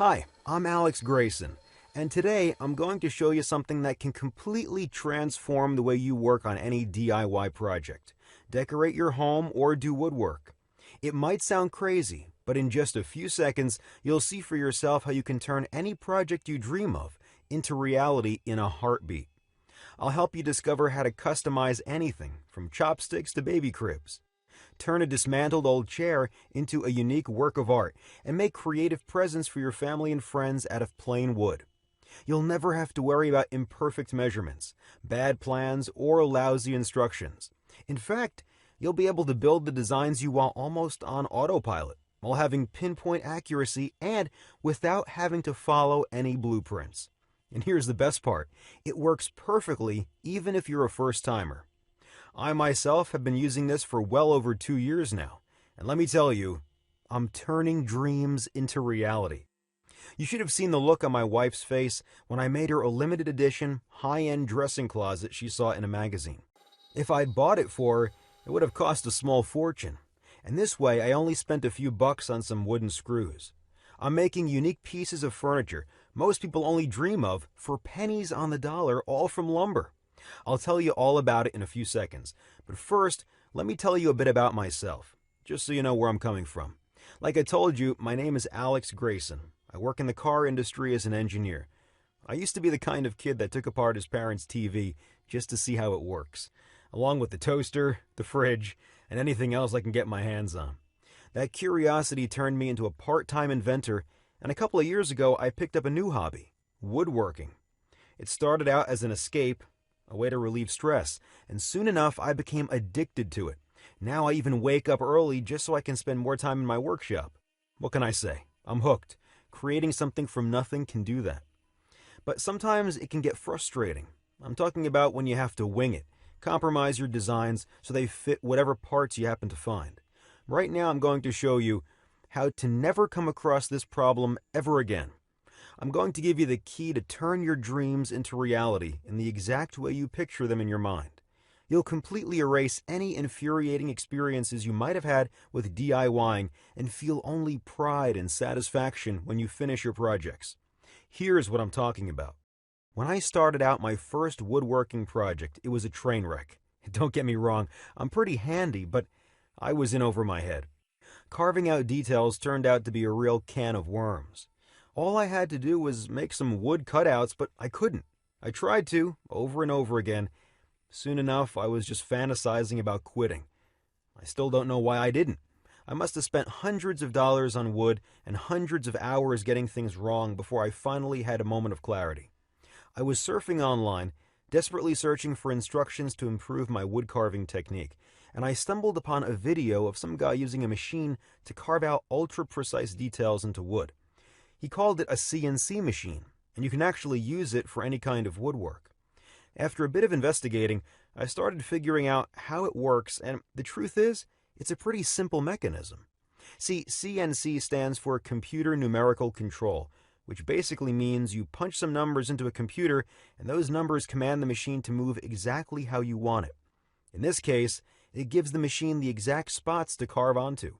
Hi, I'm Alex Grayson, and today I'm going to show you something that can completely transform the way you work on any DIY project. Decorate your home or do woodwork. It might sound crazy, but in just a few seconds, you'll see for yourself how you can turn any project you dream of into reality in a heartbeat. I'll help you discover how to customize anything from chopsticks to baby cribs. Turn a dismantled old chair into a unique work of art and make creative presents for your family and friends out of plain wood. You'll never have to worry about imperfect measurements, bad plans, or lousy instructions. In fact, you'll be able to build the designs you want almost on autopilot, while having pinpoint accuracy and without having to follow any blueprints. And here's the best part, it works perfectly even if you're a first-timer. I myself have been using this for well over 2 years now, and let me tell you, I'm turning dreams into reality. You should have seen the look on my wife's face when I made her a limited edition, high-end dressing closet she saw in a magazine. If I'd bought it for her, it would have cost a small fortune, and this way I only spent a few bucks on some wooden screws. I'm making unique pieces of furniture most people only dream of for pennies on the dollar, all from lumber. I'll tell you all about it in a few seconds, but first, let me tell you a bit about myself, just so you know where I'm coming from. Like I told you, my name is Alex Grayson. I work in the car industry as an engineer. I used to be the kind of kid that took apart his parents' TV just to see how it works, along with the toaster, the fridge, and anything else I can get my hands on. That curiosity turned me into a part-time inventor, and a couple of years ago I picked up a new hobby, woodworking. It started out as an escape, a way to relieve stress, and soon enough I became addicted to it. Now I even wake up early just so I can spend more time in my workshop. What can I say? I'm hooked. Creating something from nothing can do that. But sometimes it can get frustrating. I'm talking about when you have to wing it, compromise your designs so they fit whatever parts you happen to find. Right now I'm going to show you how to never come across this problem ever again. I'm going to give you the key to turn your dreams into reality in the exact way you picture them in your mind. You'll completely erase any infuriating experiences you might have had with DIYing and feel only pride and satisfaction when you finish your projects. Here's what I'm talking about. When I started out my first woodworking project, it was a train wreck. Don't get me wrong, I'm pretty handy, but I was in over my head. Carving out details turned out to be a real can of worms. All I had to do was make some wood cutouts, but I couldn't. I tried to, over and over again. Soon enough, I was just fantasizing about quitting. I still don't know why I didn't. I must have spent hundreds of dollars on wood and hundreds of hours getting things wrong before I finally had a moment of clarity. I was surfing online, desperately searching for instructions to improve my wood carving technique, and I stumbled upon a video of some guy using a machine to carve out ultra-precise details into wood. He called it a CNC machine, and you can actually use it for any kind of woodwork. After a bit of investigating, I started figuring out how it works, and the truth is, it's a pretty simple mechanism. See, CNC stands for Computer Numerical Control, which basically means you punch some numbers into a computer, and those numbers command the machine to move exactly how you want it. In this case, it gives the machine the exact spots to carve onto.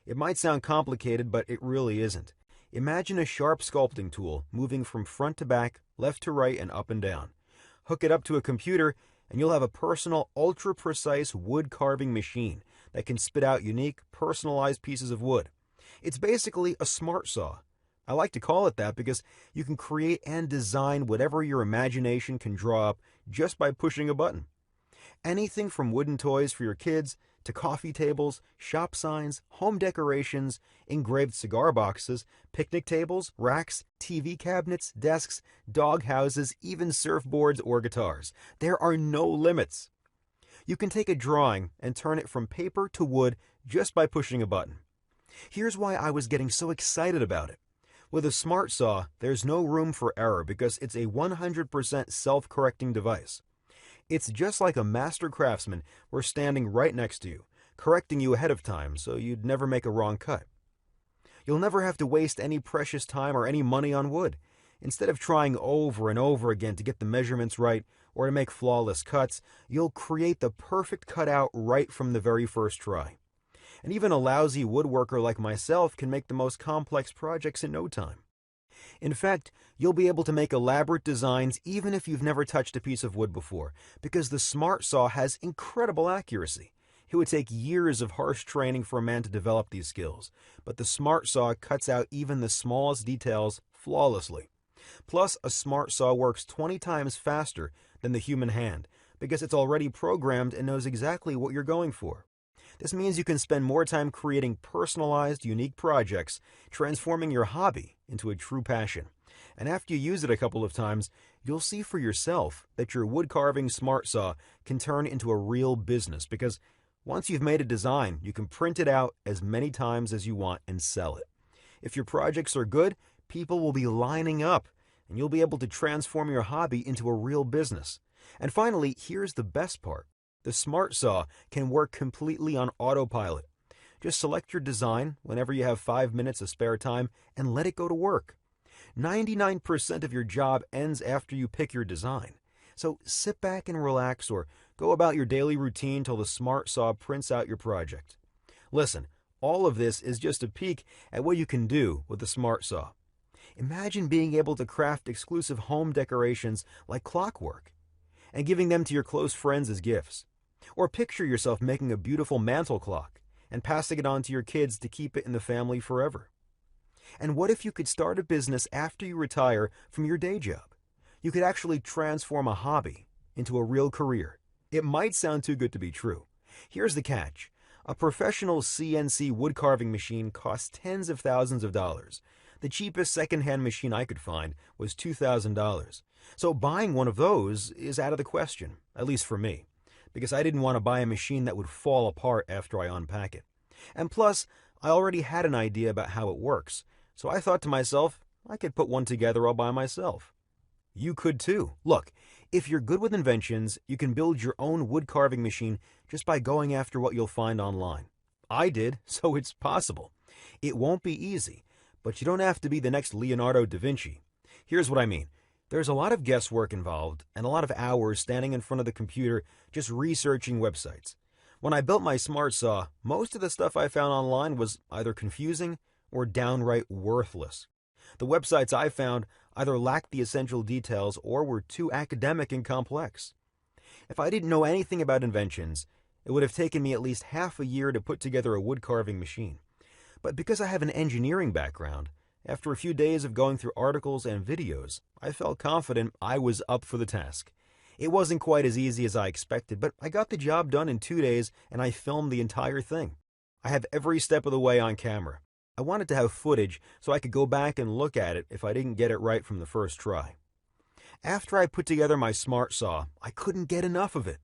It might sound complicated, but it really isn't. Imagine a sharp sculpting tool moving from front to back, left to right, and up and down. Hook it up to a computer, and you'll have a personal, ultra-precise wood carving machine that can spit out unique, personalized pieces of wood. It's basically a smart saw. I like to call it that because you can create and design whatever your imagination can draw up just by pushing a button. Anything from wooden toys for your kids to coffee tables, shop signs, home decorations, engraved cigar boxes, picnic tables, racks, TV cabinets, desks, dog houses, even surfboards or guitars. There are no limits. You can take a drawing and turn it from paper to wood just by pushing a button. Here's why I was getting so excited about it. With a smart saw, there's no room for error because it's a 100% self-correcting device. It's just like a master craftsman were standing right next to you, correcting you ahead of time so you'd never make a wrong cut. You'll never have to waste any precious time or any money on wood. Instead of trying over and over again to get the measurements right or to make flawless cuts, you'll create the perfect cutout right from the very first try. And even a lousy woodworker like myself can make the most complex projects in no time. In fact, you'll be able to make elaborate designs even if you've never touched a piece of wood before, because the Smart Saw has incredible accuracy. It would take years of harsh training for a man to develop these skills, but the Smart Saw cuts out even the smallest details flawlessly. Plus, a Smart Saw works 20 times faster than the human hand, because it's already programmed and knows exactly what you're going for. This means you can spend more time creating personalized, unique projects, transforming your hobby into a true passion. And after you use it a couple of times, you'll see for yourself that your wood carving Smart Saw can turn into a real business, because once you've made a design, you can print it out as many times as you want and sell it. If your projects are good, people will be lining up, and you'll be able to transform your hobby into a real business. And finally, here's the best part. The Smart Saw can work completely on autopilot. Just select your design whenever you have 5 minutes of spare time and let it go to work. 99% of your job ends after you pick your design. So sit back and relax, or go about your daily routine till the Smart Saw prints out your project. Listen, all of this is just a peek at what you can do with the Smart Saw. Imagine being able to craft exclusive home decorations like clockwork and giving them to your close friends as gifts. Or picture yourself making a beautiful mantel clock and passing it on to your kids to keep it in the family forever. And what if you could start a business after you retire from your day job? You could actually transform a hobby into a real career. It might sound too good to be true. Here's the catch. A professional CNC wood carving machine costs tens of thousands of dollars. The cheapest second-hand machine I could find was $2,000. So buying one of those is out of the question, at least for me, because I didn't want to buy a machine that would fall apart after I unpack it. And plus, I already had an idea about how it works, so I thought to myself, I could put one together all by myself. You could too. Look, if you're good with inventions, you can build your own wood carving machine just by going after what you'll find online. I did, so it's possible. It won't be easy, but you don't have to be the next Leonardo da Vinci. Here's what I mean. There's a lot of guesswork involved and a lot of hours standing in front of the computer just researching websites. When I built my Smart Saw, most of the stuff I found online was either confusing or downright worthless. The websites I found either lacked the essential details or were too academic and complex. If I didn't know anything about inventions, it would have taken me at least half a year to put together a wood carving machine. But because I have an engineering background, after a few days of going through articles and videos, I felt confident I was up for the task. It wasn't quite as easy as I expected, but I got the job done in 2 days and I filmed the entire thing. I have every step of the way on camera. I wanted to have footage so I could go back and look at it if I didn't get it right from the first try. After I put together my Smart Saw, I couldn't get enough of it.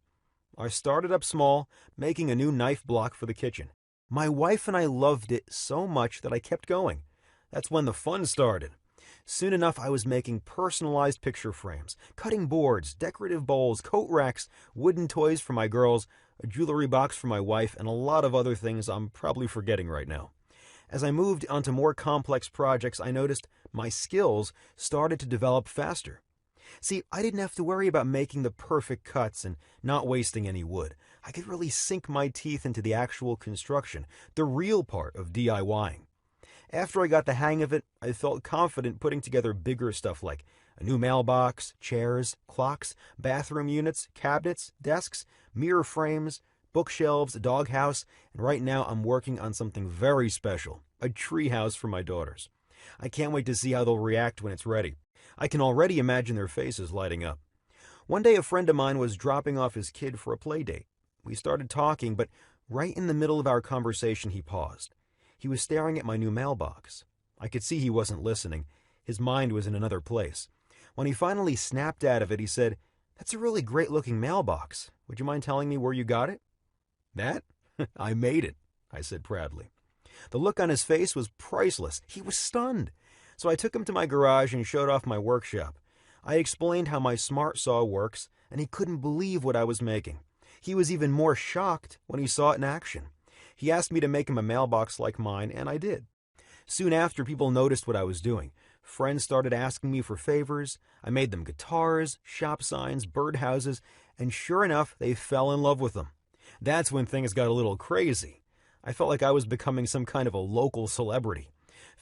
I started up small, making a new knife block for the kitchen. My wife and I loved it so much that I kept going. That's when the fun started. Soon enough, I was making personalized picture frames, cutting boards, decorative bowls, coat racks, wooden toys for my girls, a jewelry box for my wife, and a lot of other things I'm probably forgetting right now. As I moved onto more complex projects, I noticed my skills started to develop faster. See, I didn't have to worry about making the perfect cuts and not wasting any wood. I could really sink my teeth into the actual construction, the real part of DIYing. After I got the hang of it, I felt confident putting together bigger stuff like a new mailbox, chairs, clocks, bathroom units, cabinets, desks, mirror frames, bookshelves, a doghouse, and right now I'm working on something very special, a tree house for my daughters. I can't wait to see how they'll react when it's ready. I can already imagine their faces lighting up. One day a friend of mine was dropping off his kid for a play date. We started talking, but right in the middle of our conversation he paused. He was staring at my new mailbox. I could see he wasn't listening. His mind was in another place. When he finally snapped out of it, he said, "That's a really great-looking mailbox. Would you mind telling me where you got it?" "That? I made it," I said proudly. The look on his face was priceless. He was stunned. So I took him to my garage and showed off my workshop. I explained how my Smart Saw works, and he couldn't believe what I was making. He was even more shocked when he saw it in action. He asked me to make him a mailbox like mine, and I did. Soon after, people noticed what I was doing. Friends started asking me for favors. I made them guitars, shop signs, birdhouses, and sure enough, they fell in love with them. That's when things got a little crazy. I felt like I was becoming some kind of a local celebrity.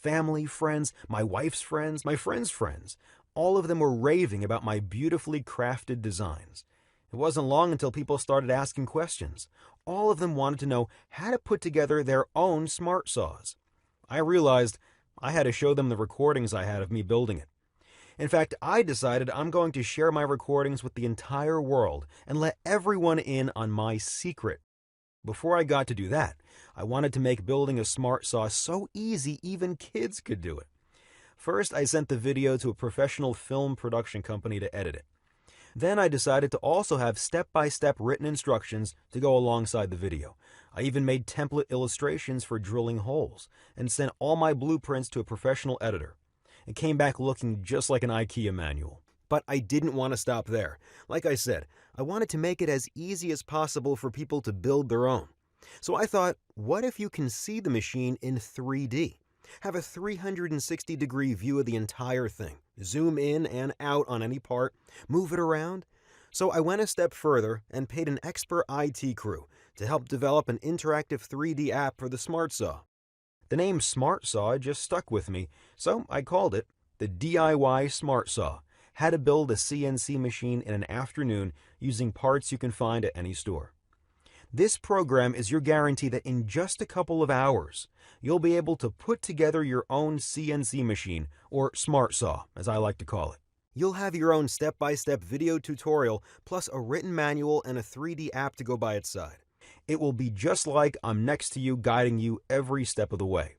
Family, friends, my wife's friends, my friends' friends. All of them were raving about my beautifully crafted designs. It wasn't long until people started asking questions. All of them wanted to know how to put together their own smart saws. I realized I had to show them the recordings I had of me building it. In fact, I decided I'm going to share my recordings with the entire world and let everyone in on my secret. Before I got to do that, I wanted to make building a smart saw so easy even kids could do it. First, I sent the video to a professional film production company to edit it. Then I decided to also have step-by-step written instructions to go alongside the video. I even made template illustrations for drilling holes and sent all my blueprints to a professional editor. It came back looking just like an IKEA manual. But I didn't want to stop there. Like I said, I wanted to make it as easy as possible for people to build their own. So I thought, what if you can see the machine in 3D? Have a 360-degree view of the entire thing. Zoom in and out on any part, move it around. So I went a step further and paid an expert IT crew to help develop an interactive 3D app for the Smart Saw. The name Smart Saw just stuck with me, so I called it the DIY Smart Saw. How to build a CNC machine in an afternoon using parts you can find at any store. This program is your guarantee that in just a couple of hours, you'll be able to put together your own CNC machine, or smart saw, as I like to call it. You'll have your own step-by-step video tutorial, plus a written manual and a 3D app to go by its side. It will be just like I'm next to you, guiding you every step of the way.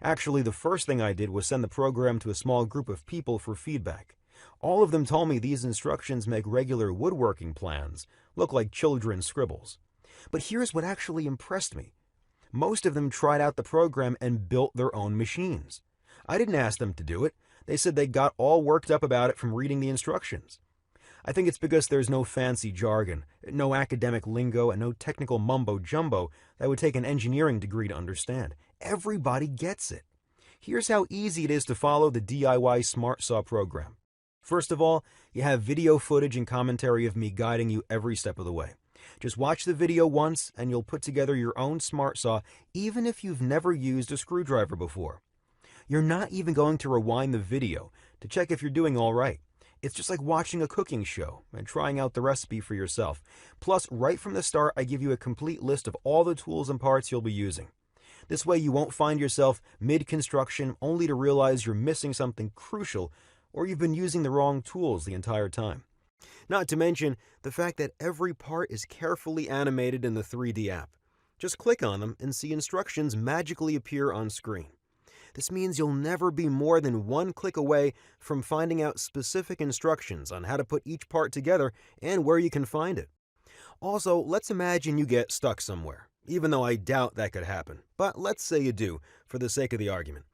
Actually, the first thing I did was send the program to a small group of people for feedback. All of them told me these instructions make regular woodworking plans look like children's scribbles. But here's what actually impressed me. Most of them tried out the program and built their own machines. I didn't ask them to do it. They said they got all worked up about it from reading the instructions. I think it's because there's no fancy jargon, no academic lingo, and no technical mumbo-jumbo that would take an engineering degree to understand. Everybody gets it. Here's how easy it is to follow the DIY Smart Saw program. First of all, you have video footage and commentary of me guiding you every step of the way. Just watch the video once and you'll put together your own smart saw even if you've never used a screwdriver before. You're not even going to rewind the video to check if you're doing all right. It's just like watching a cooking show and trying out the recipe for yourself. Plus, right from the start, I give you a complete list of all the tools and parts you'll be using. This way you won't find yourself mid-construction only to realize you're missing something crucial or you've been using the wrong tools the entire time. Not to mention the fact that every part is carefully animated in the 3D app. Just click on them and see instructions magically appear on screen. This means you'll never be more than one click away from finding out specific instructions on how to put each part together and where you can find it. Also, let's imagine you get stuck somewhere, even though I doubt that could happen. But let's say you do, for the sake of the argument.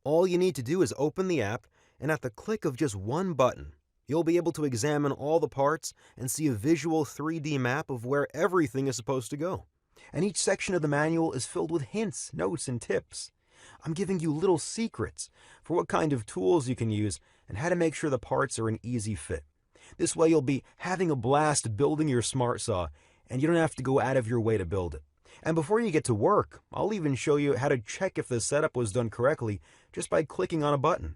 All you need to do is open the app, and at the click of just one button, you'll be able to examine all the parts and see a visual 3D map of where everything is supposed to go. And each section of the manual is filled with hints, notes, and tips. I'm giving you little secrets for what kind of tools you can use and how to make sure the parts are an easy fit. This way you'll be having a blast building your smart saw, and you don't have to go out of your way to build it. And before you get to work, I'll even show you how to check if the setup was done correctly just by clicking on a button.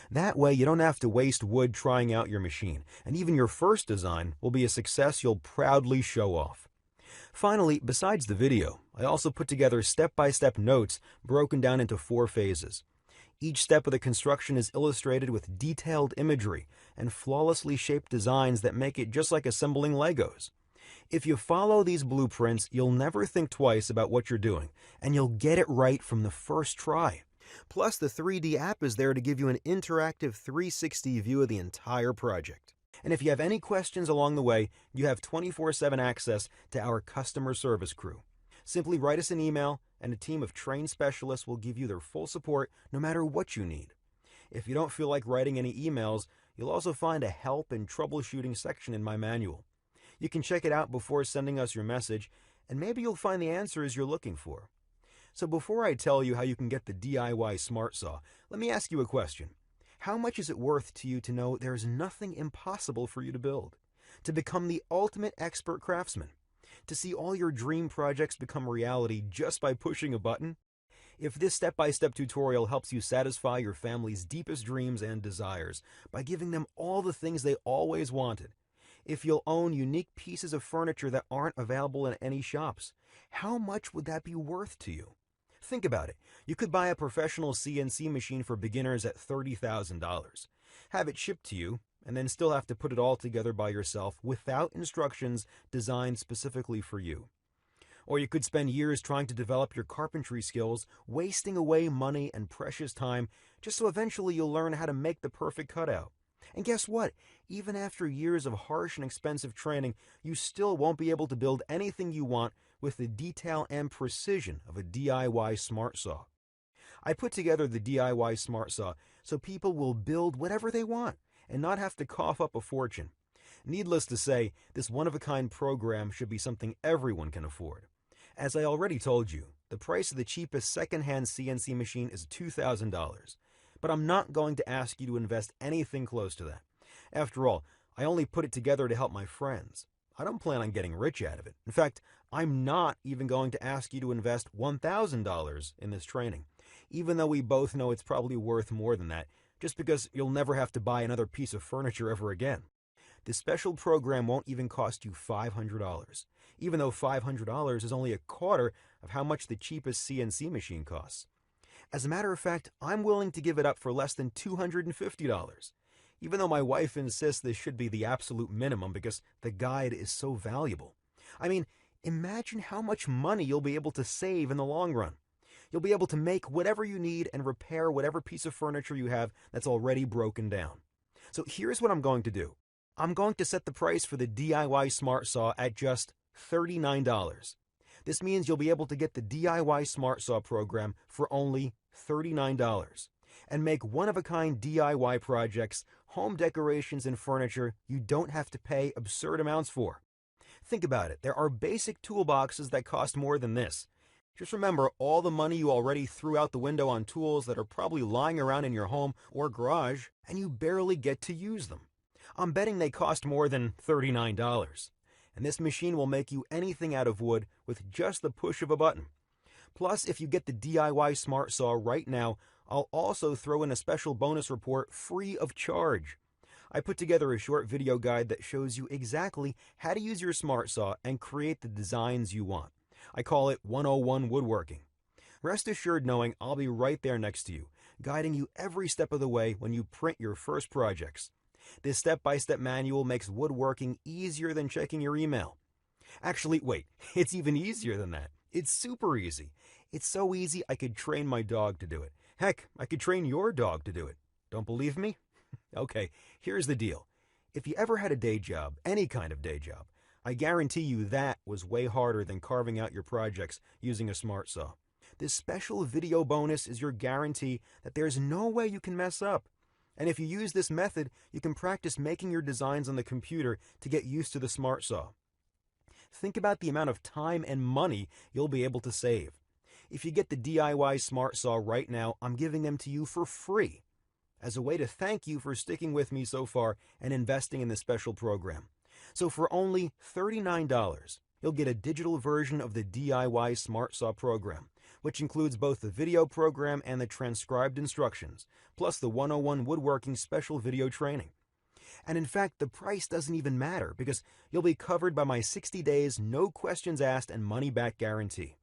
That way you don't have to waste wood trying out your machine, and even your first design will be a success you'll proudly show off. Finally, besides the video, I also put together step-by-step notes broken down into 4 phases. Each step of the construction is illustrated with detailed imagery and flawlessly shaped designs that make it just like assembling Legos. If you follow these blueprints, you'll never think twice about what you're doing, and you'll get it right from the first try. Plus, the 3D app is there to give you an interactive 360 view of the entire project. And if you have any questions along the way, you have 24/7 access to our customer service crew. Simply write us an email, and a team of trained specialists will give you their full support no matter what you need. If you don't feel like writing any emails, you'll also find a help and troubleshooting section in my manual. You can check it out before sending us your message, and maybe you'll find the answers you're looking for. So before I tell you how you can get the DIY Smart Saw, let me ask you a question. How much is it worth to you to know there's nothing impossible for you to build? To become the ultimate expert craftsman? To see all your dream projects become reality just by pushing a button? If this step-by-step tutorial helps you satisfy your family's deepest dreams and desires by giving them all the things they always wanted, if you'll own unique pieces of furniture that aren't available in any shops, how much would that be worth to you? Think about it. You could buy a professional CNC machine for beginners at $30,000, have it shipped to you, and then still have to put it all together by yourself without instructions designed specifically for you. Or you could spend years trying to develop your carpentry skills, wasting away money and precious time just so eventually you'll learn how to make the perfect cutout. And guess what? Even after years of harsh and expensive training, you still won't be able to build anything you want with the detail and precision of a DIY smart saw. I put together the DIY smart saw so people will build whatever they want and not have to cough up a fortune. Needless to say, this one-of-a-kind program should be something everyone can afford. As I already told you, the price of the cheapest second-hand CNC machine is $2,000, but I'm not going to ask you to invest anything close to that. After all, I only put it together to help my friends. I don't plan on getting rich out of it. In fact, I'm not even going to ask you to invest $1,000 in this training, even though we both know it's probably worth more than that, just because you'll never have to buy another piece of furniture ever again. This special program won't even cost you $500, even though $500 is only a quarter of how much the cheapest CNC machine costs. As a matter of fact, I'm willing to give it up for less than $250, even though my wife insists this should be the absolute minimum because the guide is so valuable. I mean, imagine how much money you'll be able to save in the long run. You'll be able to make whatever you need and repair whatever piece of furniture you have that's already broken down. So here's what I'm going to do. I'm going to set the price for the DIY Smart Saw at just $39. This means you'll be able to get the DIY Smart Saw program for only $39 and make one-of-a-kind DIY projects, home decorations, and furniture you don't have to pay absurd amounts for. Think about it. There are basic toolboxes that cost more than this. Just remember all the money you already threw out the window on tools that are probably lying around in your home or garage, and you barely get to use them. I'm betting they cost more than $39. And this machine will make you anything out of wood with just the push of a button. Plus, if you get the DIY Smart Saw right now, I'll also throw in a special bonus report free of charge. I put together a short video guide that shows you exactly how to use your Smart Saw and create the designs you want. I call it 101 Woodworking. Rest assured knowing I'll be right there next to you, guiding you every step of the way when you print your first projects. This step-by-step manual makes woodworking easier than checking your email. Actually, wait, it's even easier than that. It's super easy. It's so easy I could train my dog to do it. Heck, I could train your dog to do it. Don't believe me? Okay, here's the deal. If you ever had a day job, any kind of day job, I guarantee you that was way harder than carving out your projects using a smart saw. This special video bonus is your guarantee that there's no way you can mess up. And if you use this method, you can practice making your designs on the computer to get used to the smart saw. Think about the amount of time and money you'll be able to save. If you get the DIY Smart Saw right now, I'm giving them to you for free as a way to thank you for sticking with me so far and investing in this special program. So for only $39, you'll get a digital version of the DIY Smart Saw program, which includes both the video program and the transcribed instructions, plus the 101 Woodworking special video training. And in fact, the price doesn't even matter because you'll be covered by my 60 days, no questions asked, and money-back guarantee.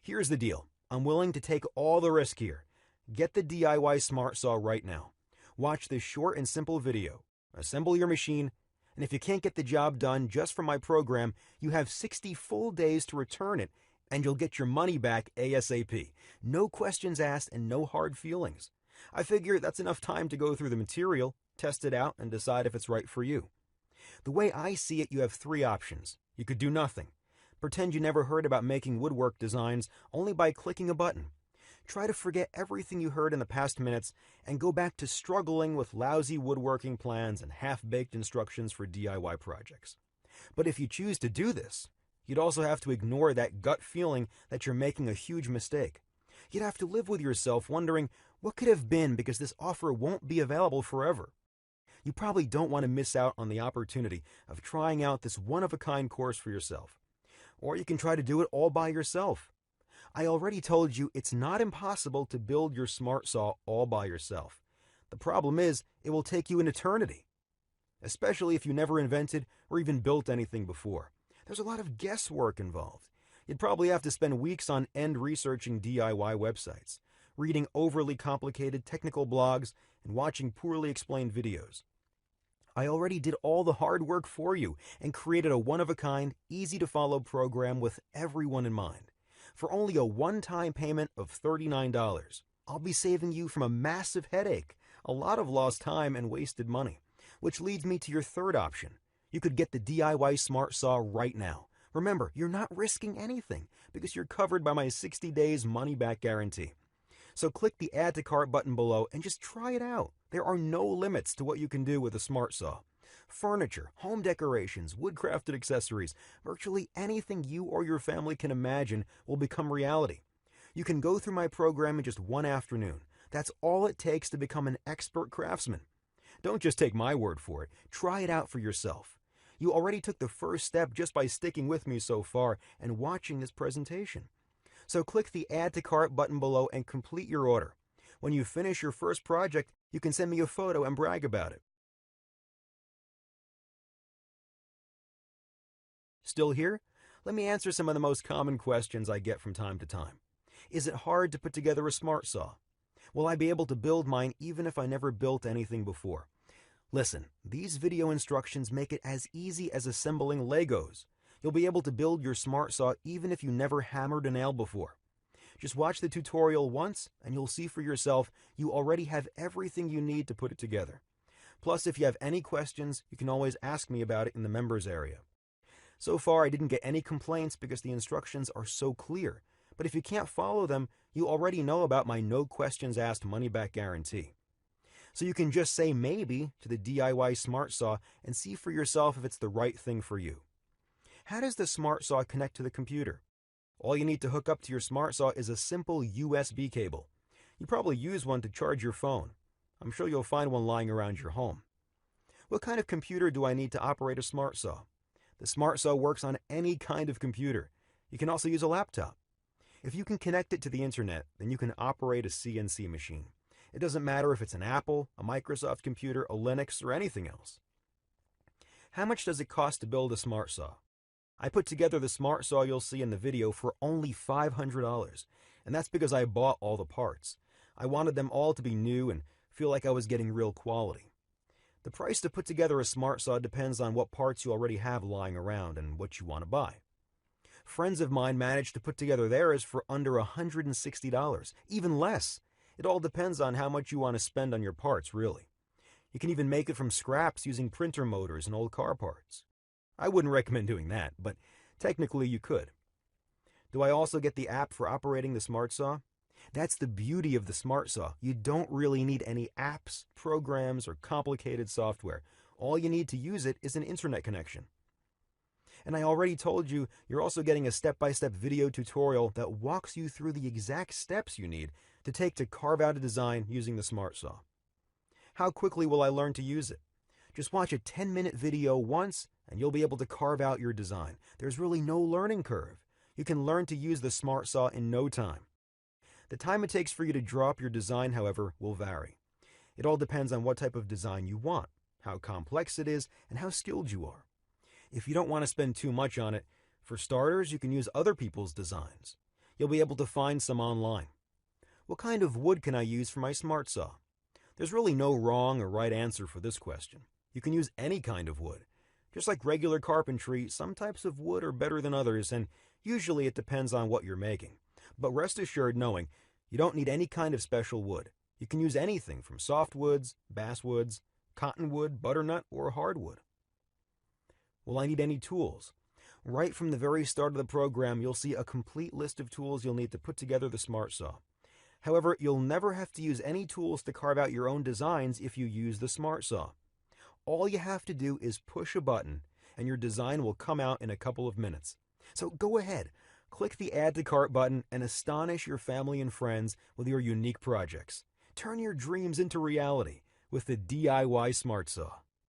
Here's the deal. I'm willing to take all the risk here. Get the DIY Smart Saw right now. Watch this short and simple video. Assemble your machine, and if you can't get the job done just from my program, you have 60 full days to return it, and you'll get your money back ASAP. No questions asked and no hard feelings. I figure that's enough time to go through the material, test it out, and decide if it's right for you. The way I see it, you have three options. You could do nothing. Pretend you never heard about making woodwork designs only by clicking a button. Try to forget everything you heard in the past minutes and go back to struggling with lousy woodworking plans and half-baked instructions for DIY projects. But if you choose to do this, you'd also have to ignore that gut feeling that you're making a huge mistake. You'd have to live with yourself wondering what could have been because this offer won't be available forever. You probably don't want to miss out on the opportunity of trying out this one-of-a-kind course for yourself. Or you can try to do it all by yourself. I already told you it's not impossible to build your smart saw all by yourself. The problem is, it will take you an eternity, especially if you never invented or even built anything before. There's a lot of guesswork involved. You'd probably have to spend weeks on end researching DIY websites, reading overly complicated technical blogs, and watching poorly explained videos. I already did all the hard work for you and created a one-of-a-kind, easy-to-follow program with everyone in mind. For only a one-time payment of $39, I'll be saving you from a massive headache, a lot of lost time and wasted money. Which leads me to your third option. You could get the DIY Smart Saw right now. Remember, you're not risking anything because you're covered by my 60 days money-back guarantee. So click the Add to Cart button below and just try it out. There are no limits to what you can do with a smart saw. Furniture, home decorations, wood-crafted accessories, virtually anything you or your family can imagine will become reality. You can go through my program in just one afternoon. That's all it takes to become an expert craftsman. Don't just take my word for it. Try it out for yourself. You already took the first step just by sticking with me so far and watching this presentation. So click the Add to Cart button below and complete your order. When you finish your first project, you can send me a photo and brag about it. Still here? Let me answer some of the most common questions I get from time to time. Is it hard to put together a smart saw? Will I be able to build mine even if I never built anything before? Listen, these video instructions make it as easy as assembling Legos. You'll be able to build your smart saw even if you never hammered a nail before. Just watch the tutorial once and you'll see for yourself you already have everything you need to put it together. Plus, if you have any questions, you can always ask me about it in the members area. So far, I didn't get any complaints because the instructions are so clear. But if you can't follow them, you already know about my no questions asked money-back guarantee. So you can just say maybe to the DIY Smart Saw and see for yourself if it's the right thing for you. How does the Smart Saw connect to the computer? All you need to hook up to your Smart Saw is a simple USB cable. You probably use one to charge your phone. I'm sure you'll find one lying around your home. What kind of computer do I need to operate a Smart Saw? The Smart Saw works on any kind of computer. You can also use a laptop. If you can connect it to the internet, then you can operate a CNC machine. It doesn't matter if it's an Apple, a Microsoft computer, a Linux, or anything else. How much does it cost to build a Smart Saw? I put together the Smart Saw you'll see in the video for only $500, and that's because I bought all the parts. I wanted them all to be new and feel like I was getting real quality. The price to put together a Smart Saw depends on what parts you already have lying around and what you want to buy. Friends of mine managed to put together theirs for under $160, even less. It all depends on how much you want to spend on your parts, really. You can even make it from scraps using printer motors and old car parts. I wouldn't recommend doing that, but technically you could. Do I also get the app for operating the Smart Saw? That's the beauty of the Smart Saw. You don't really need any apps, programs, or complicated software. All you need to use it is an internet connection. And I already told you, you're also getting a step-by-step video tutorial that walks you through the exact steps you need to take to carve out a design using the Smart Saw. How quickly will I learn to use it? Just watch a 10-minute video once and you'll be able to carve out your design. There's really no learning curve. You can learn to use the Smart Saw in no time. The time it takes for you to draw up your design, however, will vary. It all depends on what type of design you want, how complex it is, and how skilled you are. If you don't want to spend too much on it, for starters, you can use other people's designs. You'll be able to find some online. What kind of wood can I use for my Smart Saw? There's really no wrong or right answer for this question. You can use any kind of wood. Just like regular carpentry, some types of wood are better than others, and usually it depends on what you're making. But rest assured knowing you don't need any kind of special wood. You can use anything from softwoods, basswoods, cottonwood, butternut, or hardwood. Will I need any tools? Right from the very start of the program, you'll see a complete list of tools you'll need to put together the Smart Saw. However, you'll never have to use any tools to carve out your own designs if you use the Smart Saw. All you have to do is push a button, and your design will come out in a couple of minutes. So go ahead, click the Add to Cart button and astonish your family and friends with your unique projects. Turn your dreams into reality with the DIY Smart Saw.